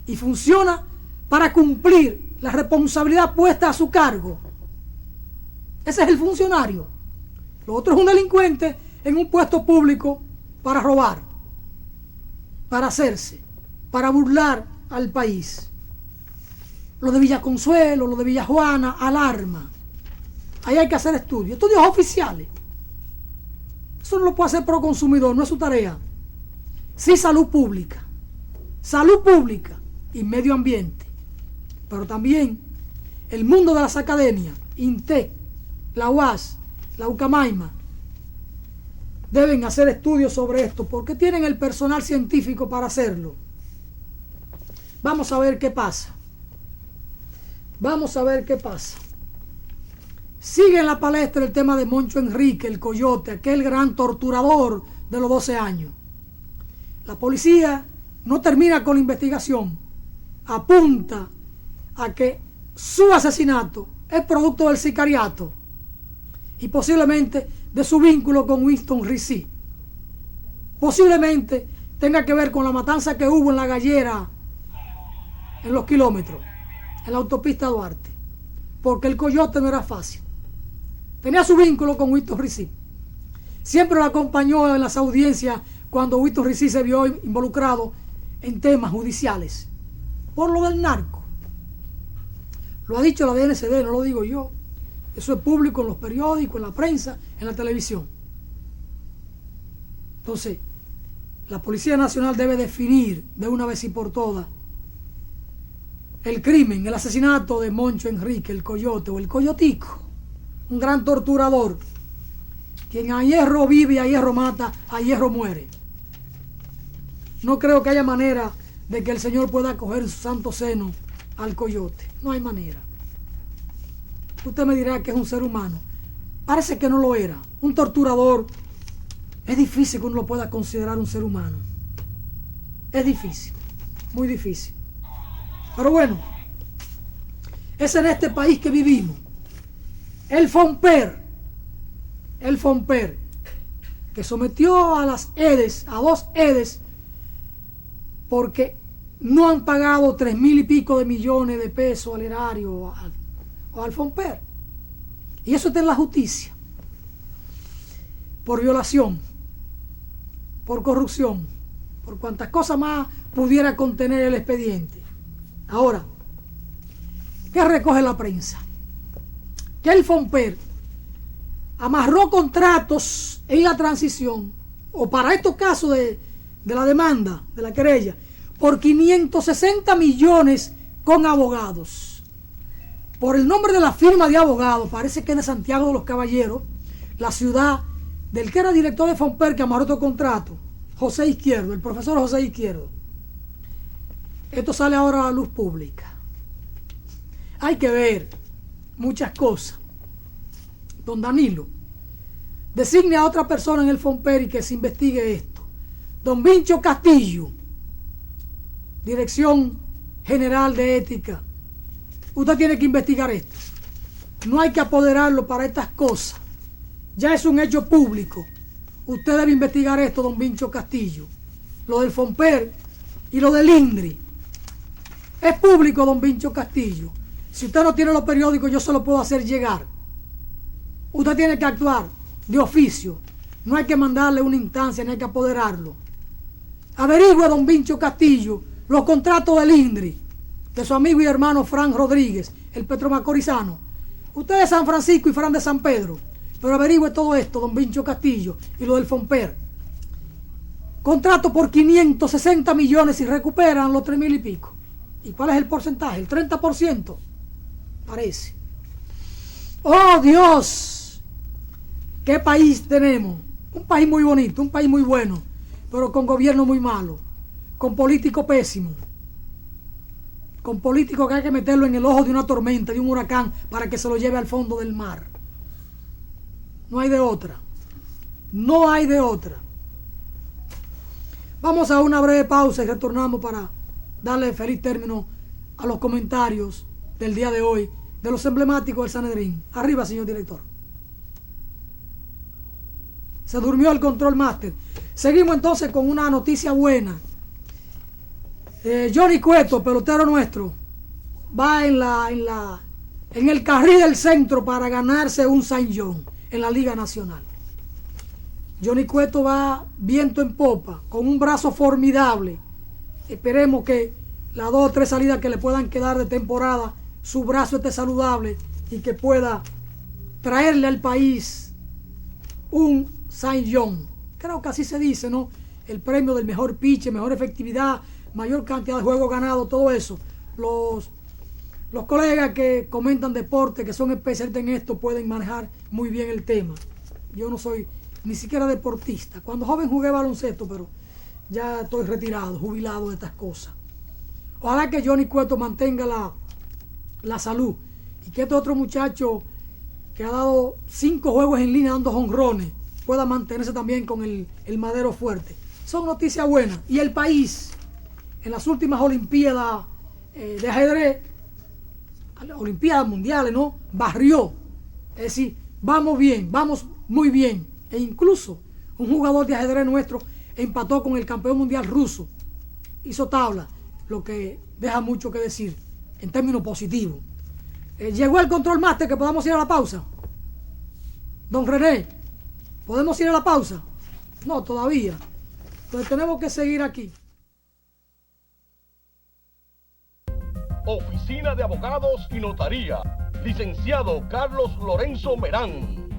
y funciona para cumplir la responsabilidad puesta a su cargo. Ese es el funcionario. Lo otro es un delincuente en un puesto público para robar, para hacerse, para burlar al país. Lo de Villa Consuelo, lo de Villa Juana, alarma. Ahí hay que hacer estudios oficiales. Eso no lo puede hacer Proconsumidor, no es su tarea. Sí, salud pública y medio ambiente. Pero también el mundo de las academias, INTEC, la UAS, la UCAMAIMA, deben hacer estudios sobre esto porque tienen el personal científico para hacerlo. Vamos a ver qué pasa. Vamos a ver qué pasa. Sigue en la palestra el tema de Moncho Enrique, el coyote, aquel gran torturador de los 12 años. La policía no termina con la investigación. Apunta a que su asesinato es producto del sicariato y posiblemente de su vínculo con Winston Rici. Posiblemente tenga que ver con la matanza que hubo en La Gallera, en Los Kilómetros, en la autopista Duarte, porque el coyote no era fácil. Tenía su vínculo con Winston Rici. Siempre lo acompañó en las audiencias cuando Winston Rici se vio involucrado en temas judiciales por lo del narco. Lo ha dicho la DNCD, no lo digo yo. Eso es público en los periódicos, en la prensa, en la televisión. Entonces, la Policía Nacional debe definir de una vez y por todas el crimen, el asesinato de Moncho Enrique, el coyote o el coyotico, un gran torturador, quien a hierro vive y a hierro mata, a hierro muere. No creo que haya manera de que el Señor pueda coger su santo seno al coyote. No hay manera. Usted me dirá que es un ser humano. Parece que no lo era. Un torturador, es difícil que uno lo pueda considerar un ser humano. Es difícil, muy difícil. Pero bueno, es en este país que vivimos. El FONPER, que sometió a las EDES, a 2 EDES, porque no han pagado 3,000 y pico de millones de pesos al erario o al FONPER. Y eso está en la justicia. Por violación, por corrupción, por cuantas cosas más pudiera contener el expediente. Ahora, ¿qué recoge la prensa? Que el FONPER amarró contratos en la transición, o para estos casos de la demanda, de la querella, por 560 millones con abogados. Por el nombre de la firma de abogados, parece que es de Santiago de los Caballeros, la ciudad del que era director de FONPER que amarró otro contrato, José Izquierdo, el profesor José Izquierdo. Esto sale ahora a la luz pública. Hay que ver muchas cosas. Don Danilo, designe a otra persona en el FONPER y que se investigue esto. Don Vincho Castillo, Dirección General de Ética, usted tiene que investigar esto. No hay que apoderarlo para estas cosas. Ya es un hecho público. Usted debe investigar esto, don Vincho Castillo. Lo del FONPER y lo del INDRI. Es público, don Vincho Castillo. Si usted no tiene los periódicos, yo se lo puedo hacer llegar. Usted tiene que actuar de oficio. No hay que mandarle una instancia, ni hay que apoderarlo. Averigüe, don Vincho Castillo, los contratos del INDRI, de su amigo y hermano Fran Rodríguez, el petromacorizano. Usted es de San Francisco y Fran de San Pedro, pero averigüe todo esto, don Vincho Castillo, y lo del FONPER. Contrato por 560 millones y recuperan los 3,000 y pico. ¿Y cuál es el porcentaje? El 30%, parece. ¡Oh, Dios! ¿Qué país tenemos? Un país muy bonito, un país muy bueno, pero con gobierno muy malo, con políticos pésimos, con políticos que hay que meterlo en el ojo de una tormenta, de un huracán, para que se lo lleve al fondo del mar. No hay de otra. No hay de otra. Vamos a una breve pausa y retornamos para darle feliz término a los comentarios del día de hoy de los emblemáticos del Sanedrín. Arriba, señor director. Se durmió el control master. Seguimos entonces con una noticia buena. Johnny Cueto, pelotero nuestro, va en el carril del centro para ganarse un Cy Young en la Liga Nacional. Johnny Cueto va viento en popa, con un brazo formidable. Esperemos que las 2 o 3 salidas que le puedan quedar de temporada, su brazo esté saludable y que pueda traerle al país un Cy Young. Creo que así se dice, ¿no? El premio del mejor pitch, mejor efectividad, mayor cantidad de juegos ganados, todo eso. Los colegas que comentan deporte, que son especialistas en esto, pueden manejar muy bien el tema. Yo no soy ni siquiera deportista. Cuando joven jugué baloncesto, pero ya estoy retirado, jubilado de estas cosas. Ojalá que Johnny Cueto mantenga la salud y que este otro muchacho que ha dado 5 juegos en línea dando jonrones pueda mantenerse también con el madero fuerte. Son noticias buenas. Y el país, en las últimas Olimpiadas de ajedrez, Olimpiadas mundiales, ¿no? Barrió. Es decir, vamos bien, vamos muy bien. E incluso un jugador de ajedrez nuestro empató con el campeón mundial ruso. Hizo tabla, lo que deja mucho que decir en términos positivos. Llegó el control master, que podamos ir a la pausa. Don René, ¿podemos ir a la pausa? No, todavía. Entonces tenemos que seguir aquí. Oficina de Abogados y Notaría. Licenciado Carlos Lorenzo Merán.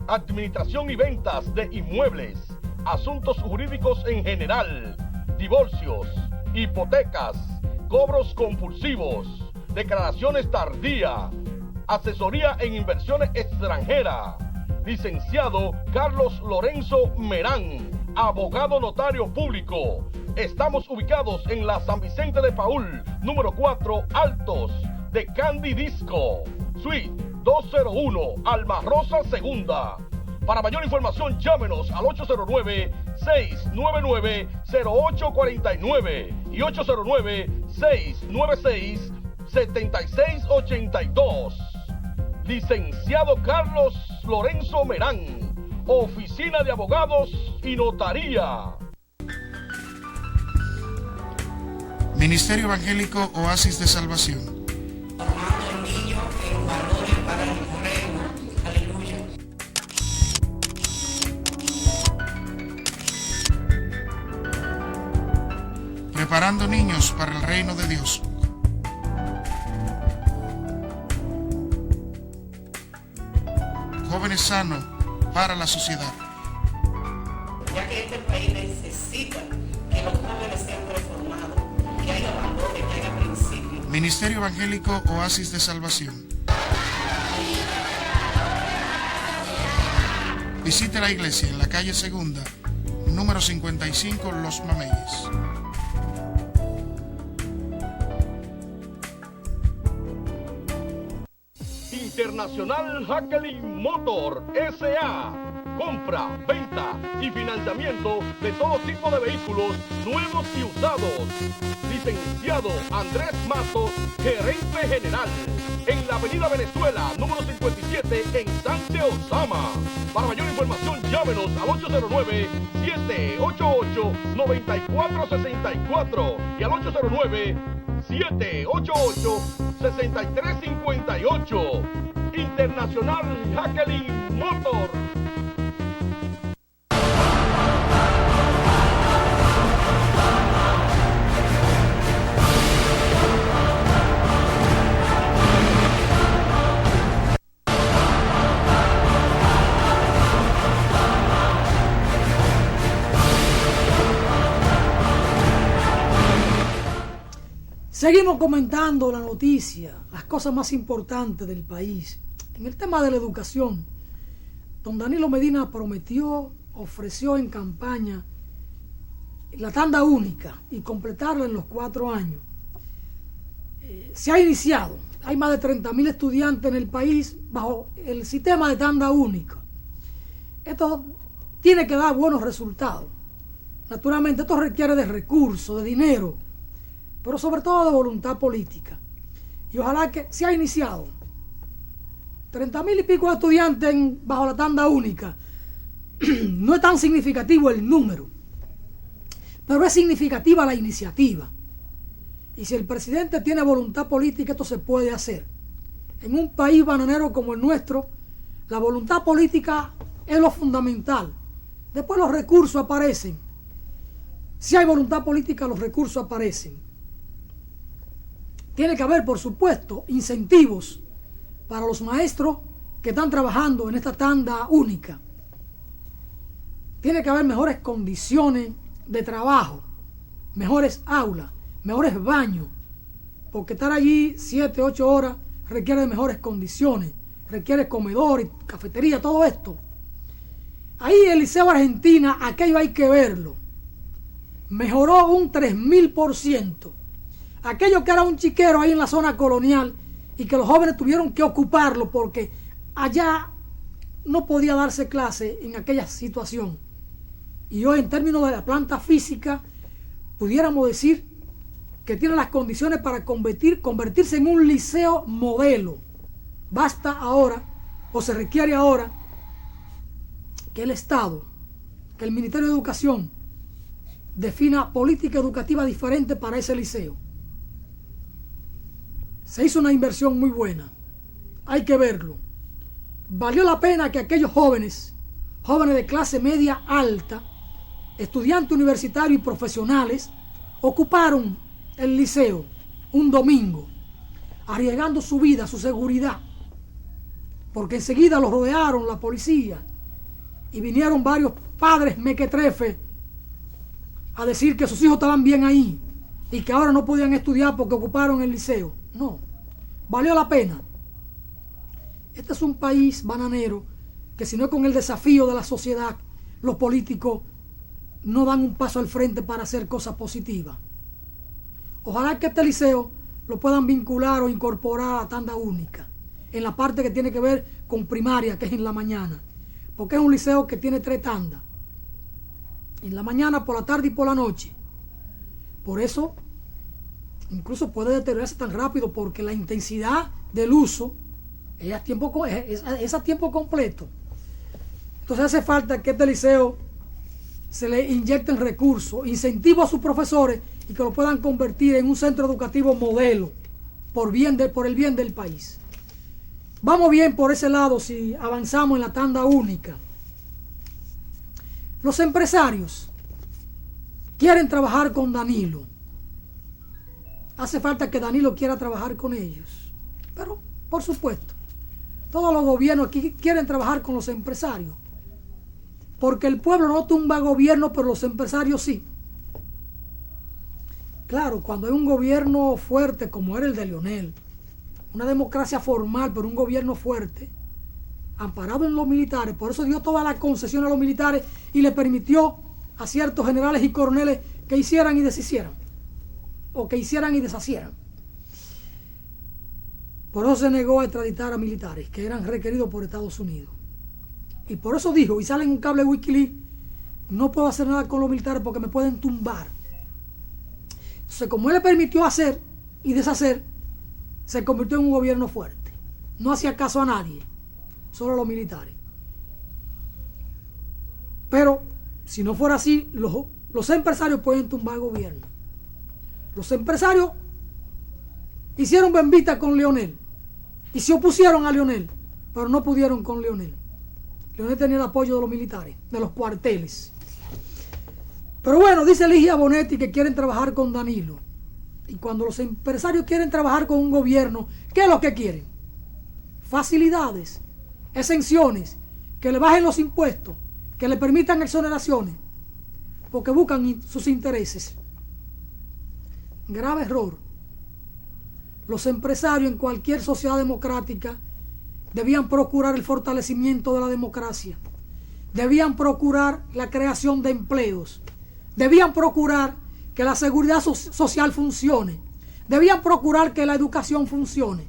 Administración y ventas de inmuebles. Asuntos jurídicos en general. Divorcios. Hipotecas. Cobros compulsivos. Declaraciones tardías. Asesoría en inversiones extranjeras. Licenciado Carlos Lorenzo Merán. Abogado notario público. Estamos ubicados en la San Vicente de Paúl, número 4, Altos, de Candy Disco, Suite 201, Alma Rosa Segunda. Para mayor información, llámenos al 809-699-0849 y 809-696-7682. Licenciado Carlos Lorenzo Merán. Oficina de Abogados y Notaría. Ministerio Evangélico Oasis de Salvación. Formando el niño en valores para el reino. Aleluya. Preparando niños para el reino de Dios. Jóvenes sanos para la sociedad. Ya que este país necesita que los jóvenes sean reformados, que haya valores, que haya principios. Ministerio Evangélico Oasis de Salvación. Visite la iglesia en la calle Segunda, número 55, Los Mameyes. Internacional Jacqueline Motor S.A. Compra, venta y financiamiento de todo tipo de vehículos nuevos y usados. Licenciado Andrés Matos, gerente general. En la avenida Venezuela, número 57, en Sánchez Osama. Para mayor información, llámenos al 809-788-9464 y al 809-788-6358. Internacional Jacqueline Motor. Seguimos comentando la noticia, las cosas más importantes del país. En el tema de la educación, don Danilo Medina prometió, ofreció en campaña la tanda única y completarla en los 4 años. Se ha iniciado, hay más de 30.000 estudiantes en el país bajo el sistema de tanda única. Esto tiene que dar buenos resultados. Naturalmente esto requiere de recursos, de dinero, pero sobre todo de voluntad política. Y ojalá que se ha iniciado. 30.000 y pico de estudiantes bajo la tanda única. No es tan significativo el número, pero es significativa la iniciativa. Y si el presidente tiene voluntad política, esto se puede hacer. En un país bananero como el nuestro, la voluntad política es lo fundamental. Después los recursos aparecen. Si hay voluntad política, los recursos aparecen. Tiene que haber, por supuesto, incentivos para los maestros que están trabajando en esta tanda única. Tiene que haber mejores condiciones de trabajo, mejores aulas, mejores baños, porque estar allí 7, 8 horas requiere de mejores condiciones, requiere comedor y cafetería, todo esto. Ahí el Liceo Argentina, aquello hay que verlo, mejoró un 3000%. Aquello que era un chiquero ahí en la zona colonial y que los jóvenes tuvieron que ocuparlo porque allá no podía darse clase en aquella situación. Y hoy, en términos de la planta física, pudiéramos decir que tiene las condiciones para convertirse en un liceo modelo. Basta ahora, o se requiere ahora, que el Estado, que el Ministerio de Educación defina política educativa diferente para ese liceo. Se hizo una inversión muy buena, hay que verlo. Valió la pena que aquellos jóvenes de clase media alta, estudiantes universitarios y profesionales, ocuparon el liceo un domingo, arriesgando su vida, su seguridad, porque enseguida los rodearon la policía y vinieron varios padres mequetrefes a decir que sus hijos estaban bien ahí y que ahora no podían estudiar porque ocuparon el liceo. No, valió la pena. Este es un país bananero que, si no es con el desafío de la sociedad, los políticos no dan un paso al frente para hacer cosas positivas. Ojalá que este liceo lo puedan vincular o incorporar a la tanda única, en la parte que tiene que ver con primaria, que es en la mañana, porque es un liceo que tiene 3 tandas, en la mañana, por la tarde y por la noche. Por eso, incluso puede deteriorarse tan rápido, porque la intensidad del uso es a tiempo completo. Entonces hace falta que este liceo se le inyecten recursos, incentivos a sus profesores y que lo puedan convertir en un centro educativo modelo por el bien del país. Vamos bien por ese lado si avanzamos en la tanda única. Los empresarios quieren trabajar con Danilo. Hace falta que Danilo quiera trabajar con ellos. Pero, por supuesto, todos los gobiernos aquí quieren trabajar con los empresarios. Porque el pueblo no tumba gobierno, pero los empresarios sí. Claro, cuando hay un gobierno fuerte como era el de Leonel, una democracia formal, pero un gobierno fuerte, amparado en los militares, por eso dio toda la concesión a los militares y le permitió a ciertos generales y coroneles que hicieran y deshicieran, o que hicieran y deshacieran. Por eso se negó a extraditar a militares que eran requeridos por Estados Unidos. Y por eso dijo, y sale en un cable Wikileaks, no puedo hacer nada con los militares porque me pueden tumbar. Entonces, como él le permitió hacer y deshacer, se convirtió en un gobierno fuerte. No hacía caso a nadie, solo a los militares. Pero, si no fuera así, los empresarios pueden tumbar el gobierno. Los empresarios hicieron bembita con Leonel y se opusieron a Leonel, pero no pudieron con Leonel. Leonel tenía el apoyo de los militares, de los cuarteles. Pero bueno, dice Ligia Bonetti que quieren trabajar con Danilo. Y cuando los empresarios quieren trabajar con un gobierno, ¿qué es lo que quieren? Facilidades, exenciones, que le bajen los impuestos, que le permitan exoneraciones, porque buscan sus intereses. Grave error. Los empresarios en cualquier sociedad democrática debían procurar el fortalecimiento de la democracia, debían procurar la creación de empleos, debían procurar que la seguridad social funcione, debían procurar que la educación funcione,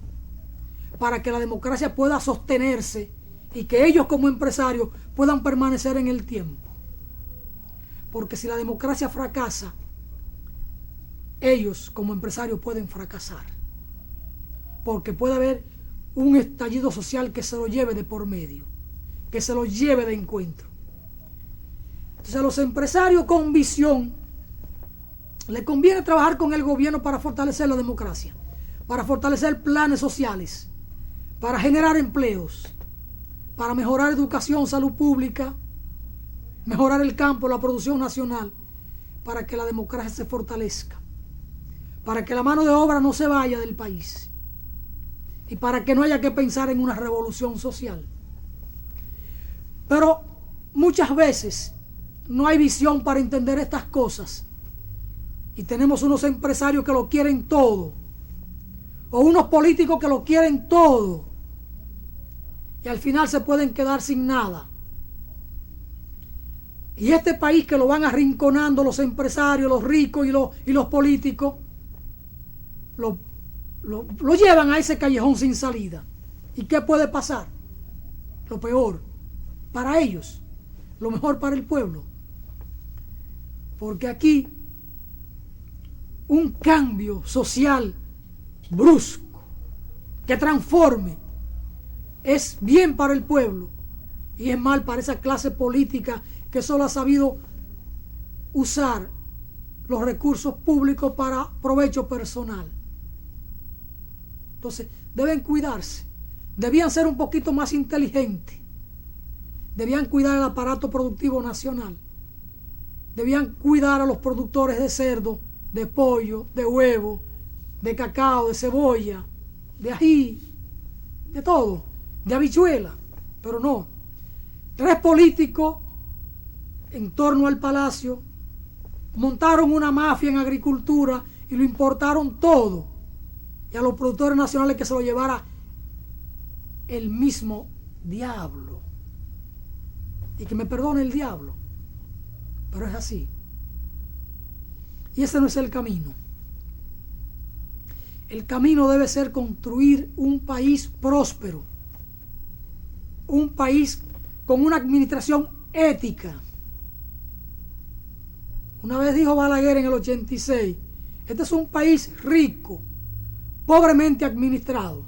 para que la democracia pueda sostenerse y que ellos como empresarios puedan permanecer en el tiempo. Porque si la democracia fracasa, ellos como empresarios pueden fracasar, porque puede haber un estallido social que se lo lleve de por medio, que se lo lleve de encuentro. Entonces los empresarios con visión Le conviene trabajar con el gobierno para fortalecer la democracia, para fortalecer planes sociales, para generar empleos, para mejorar educación, salud pública, mejorar el campo, la producción nacional, para que la democracia se fortalezca, para que la mano de obra no se vaya del país y para que no haya que pensar en una revolución social. Pero muchas veces no hay visión para entender estas cosas y tenemos unos empresarios que lo quieren todo o unos políticos que lo quieren todo y al final se pueden quedar sin nada. Y este país que lo van arrinconando los empresarios, los ricos y los políticos, lo llevan a ese callejón sin salida. ¿Y qué puede pasar? Lo peor para ellos, lo mejor para el pueblo. Porque aquí un cambio social brusco que transforme es bien para el pueblo y es mal para esa clase política que solo ha sabido usar los recursos públicos para provecho personal. Entonces, deben cuidarse. Debían ser un poquito más inteligentes. Debían cuidar el aparato productivo nacional. Debían cuidar a los productores de cerdo, de pollo, de huevo, de cacao, de cebolla, de ají, de todo, de habichuela. Pero no. 3 políticos en torno al palacio montaron una mafia en agricultura y lo importaron todo. Y a los productores nacionales que se lo llevara el mismo diablo. Y que me perdone el diablo, pero es así. Y ese no es el camino. El camino debe ser construir un país próspero, un país con una administración ética. Una vez dijo Balaguer en el 86, este es un país rico, pobremente administrado.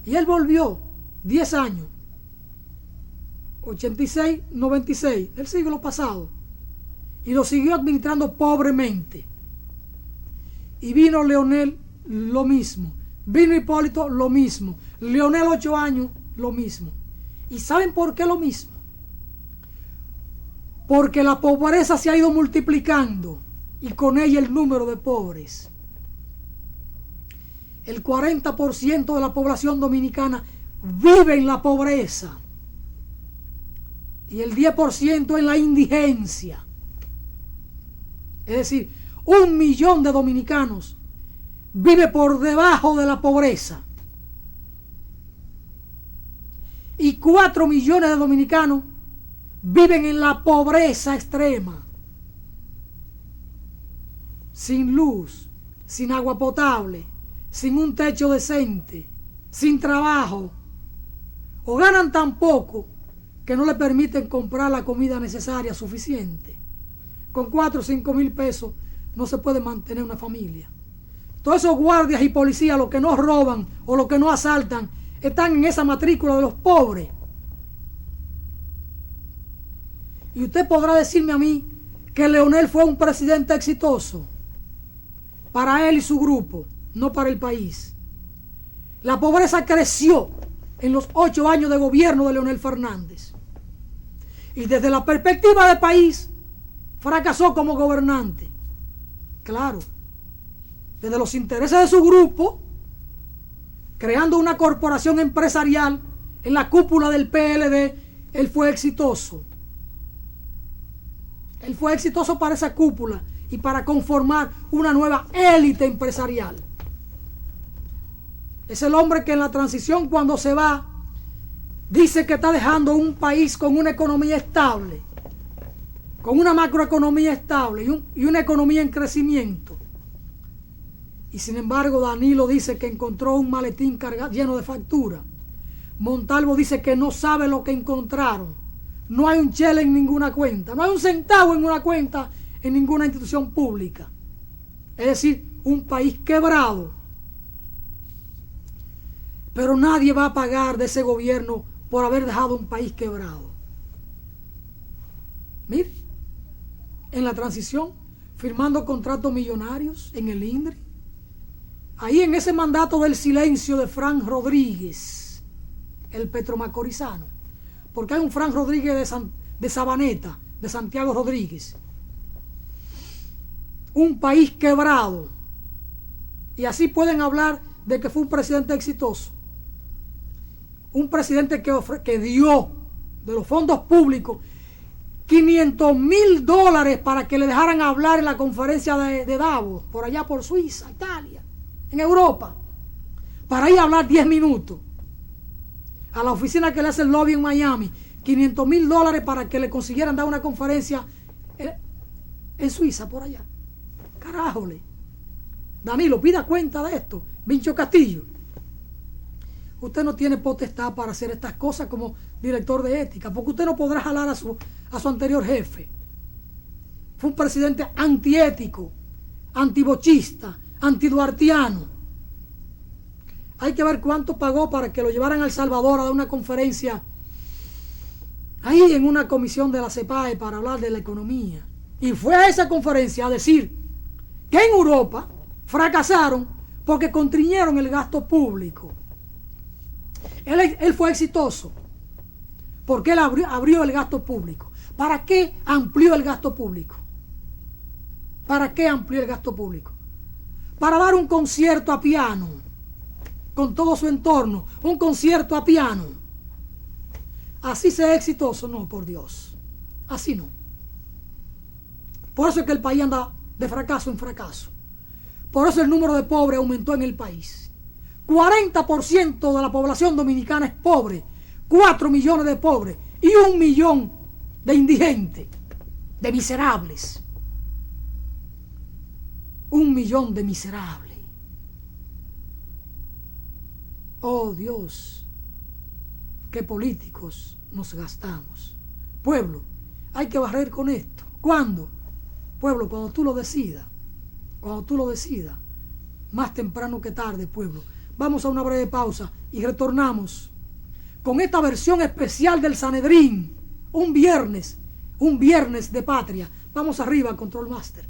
Y él volvió 10 años, 86, 96, del siglo pasado, y lo siguió administrando pobremente. Y vino Leonel, lo mismo. Vino Hipólito, lo mismo. Leonel, 8 años, lo mismo. ¿Y saben por qué lo mismo? Porque la pobreza se ha ido multiplicando y con ella el número de pobres. El 40% de la población dominicana vive en la pobreza y el 10% en la indigencia. Es decir, 1 millón de dominicanos vive por debajo de la pobreza y 4 millones de dominicanos viven en la pobreza extrema, sin luz, sin agua potable, sin un techo decente, sin trabajo, o ganan tan poco que no le permiten comprar la comida necesaria suficiente. Con 4 o 5 mil pesos no se puede mantener una familia. Todos esos guardias y policías, los que no roban o los que no asaltan, están en esa matrícula de los pobres. Y usted podrá decirme a mí que Leonel fue un presidente exitoso para él y su grupo, no para el país. La pobreza creció en los 8 años de gobierno de Leonel Fernández. Y desde la perspectiva del país, fracasó como gobernante. Claro, desde los intereses de su grupo, creando una corporación empresarial en la cúpula del PLD, él fue exitoso. Él fue exitoso para esa cúpula y para conformar una nueva élite empresarial. Es el hombre que en la transición, cuando se va, dice que está dejando un país con una economía estable, con una macroeconomía estable y una economía en crecimiento. Y sin embargo, Danilo dice que encontró un maletín cargado, lleno de facturas. Montalvo dice que no sabe lo que encontraron. No hay un chele en ninguna cuenta, no hay un centavo en una cuenta en ninguna institución pública. Es decir, un país quebrado. Pero nadie va a pagar de ese gobierno por haber dejado un país quebrado. Mire, en la transición firmando contratos millonarios en el INDRI. Ahí en ese mandato del silencio de Fran Rodríguez, el petromacorizano, porque hay un Fran Rodríguez de Sabaneta, de Santiago Rodríguez. Un país quebrado. Y así pueden hablar de que fue un presidente exitoso. Un presidente que dio de los fondos públicos $500,000 para que le dejaran hablar en la conferencia de Davos, por allá por Suiza, Italia, en Europa, para ir a hablar 10 minutos. A la oficina que le hace el lobby en Miami, $500,000 para que le consiguieran dar una conferencia en Suiza, por allá. Carájole. Danilo, pida cuenta de esto. Vincho Castillo. Usted no tiene potestad para hacer estas cosas como director de ética, porque usted no podrá jalar a su anterior jefe. Fue un presidente antiético, antibochista, antiduartiano. Hay que ver cuánto pagó para que lo llevaran a El Salvador a dar una conferencia ahí en una comisión de la CEPAE para hablar de la economía. Y fue a esa conferencia a decir que en Europa fracasaron porque constriñeron el gasto público. Él fue exitoso porque él abrió el gasto público. ¿Para qué amplió el gasto público? ¿Para qué amplió el gasto público? Para dar un concierto a piano con todo su entorno, un concierto a piano. ¿Así sea exitoso? No, por Dios. Así no. Por eso es que el país anda de fracaso en fracaso. Por eso el número de pobres aumentó en el país. 40% de la población dominicana es pobre, 4 millones de pobres y 1 millón de indigentes, de miserables. 1 millón de miserables. Oh Dios, qué políticos nos gastamos. Pueblo, hay que barrer con esto. ¿Cuándo? Pueblo, cuando tú lo decidas. Cuando tú lo decidas. Más temprano que tarde, pueblo. Vamos a una breve pausa y retornamos con esta versión especial del Sanedrín. Un viernes de patria. Vamos arriba, Control Master.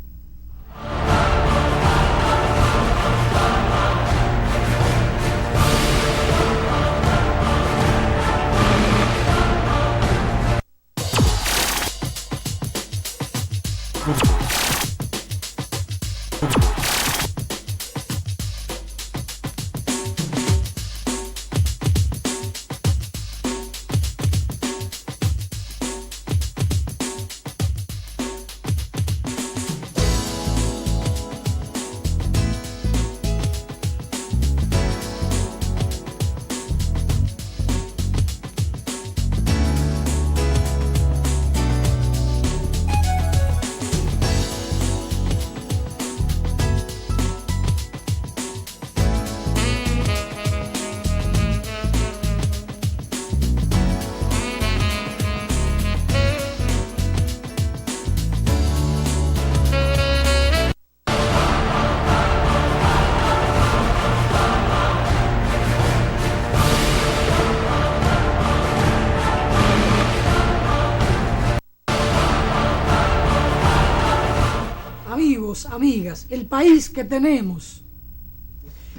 Amigas, el país que tenemos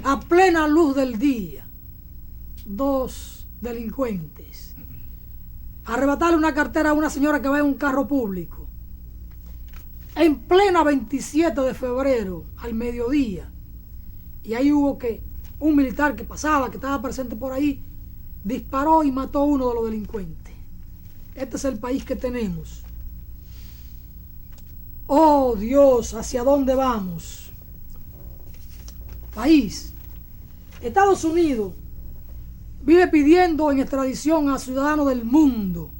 a plena luz del día, 2 delincuentes arrebatarle una cartera a una señora que va en un carro público en plena 27 de febrero al mediodía, y ahí hubo que un militar que pasaba, que estaba presente por ahí, disparó y mató a uno de los delincuentes. Este es el país que tenemos. Oh Dios, ¿hacia dónde vamos? País. Estados Unidos vive pidiendo en extradición a ciudadanos del mundo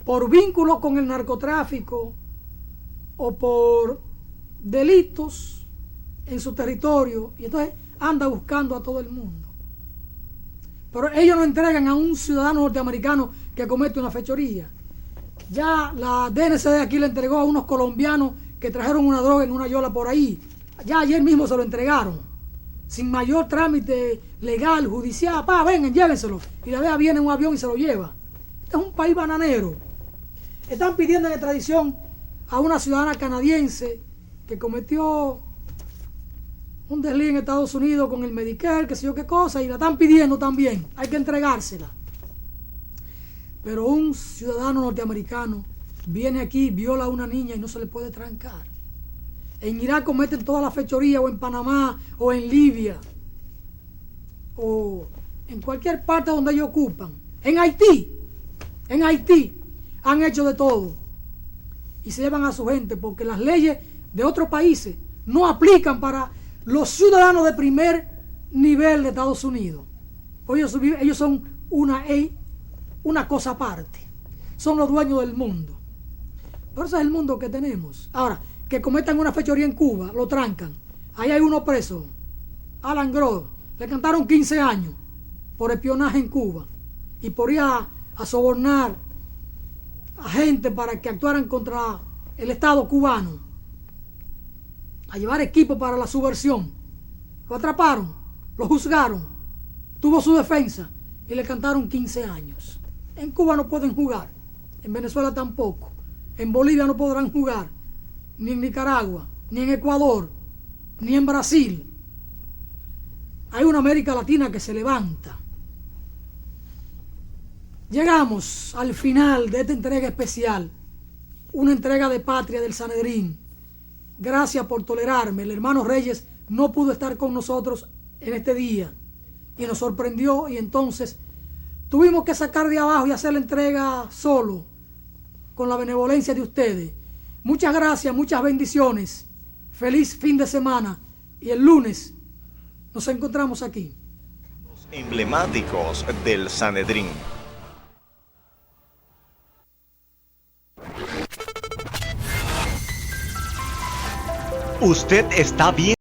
por vínculos con el narcotráfico o por delitos en su territorio, y entonces anda buscando a todo el mundo. Pero ellos no entregan a un ciudadano norteamericano que comete una fechoría. Ya la DNCD aquí le entregó a unos colombianos que trajeron una droga en una yola por ahí. Ya ayer mismo se lo entregaron, sin mayor trámite legal, judicial. Vengan, llévenselo. Y la vea viene en un avión y se lo lleva. Este es un país bananero. Están pidiendo en extradición a una ciudadana canadiense que cometió un desliz en Estados Unidos con el Medicare, qué sé yo qué cosa, y la están pidiendo también, hay que entregársela. Pero un ciudadano norteamericano viene aquí, viola a una niña y no se le puede trancar. En Irak cometen toda la fechoría, o en Panamá, o en Libia, o en cualquier parte donde ellos ocupan. En Haití han hecho de todo. Y se llevan a su gente porque las leyes de otros países no aplican para los ciudadanos de primer nivel de Estados Unidos. Ellos son una cosa aparte. Son los dueños del mundo. Pero ese es el mundo que tenemos. Ahora, que cometan una fechoría en Cuba, lo trancan. Ahí hay uno preso. Alan Gross. Le cantaron 15 años por espionaje en Cuba. Y por ir a sobornar a gente para que actuaran contra el Estado cubano. A llevar equipo para la subversión. Lo atraparon, lo juzgaron, tuvo su defensa y le cantaron 15 años. En Cuba no pueden jugar, en Venezuela tampoco, en Bolivia no podrán jugar, ni en Nicaragua, ni en Ecuador, ni en Brasil. Hay una América Latina que se levanta. Llegamos al final de esta entrega especial, una entrega de patria del Sanedrín. Gracias por tolerarme. El hermano Reyes no pudo estar con nosotros en este día y nos sorprendió, y entonces tuvimos que sacar de abajo y hacer la entrega solo, con la benevolencia de ustedes. Muchas gracias, muchas bendiciones. Feliz fin de semana y el lunes nos encontramos aquí. Los emblemáticos del Sanedrín. Usted está bien.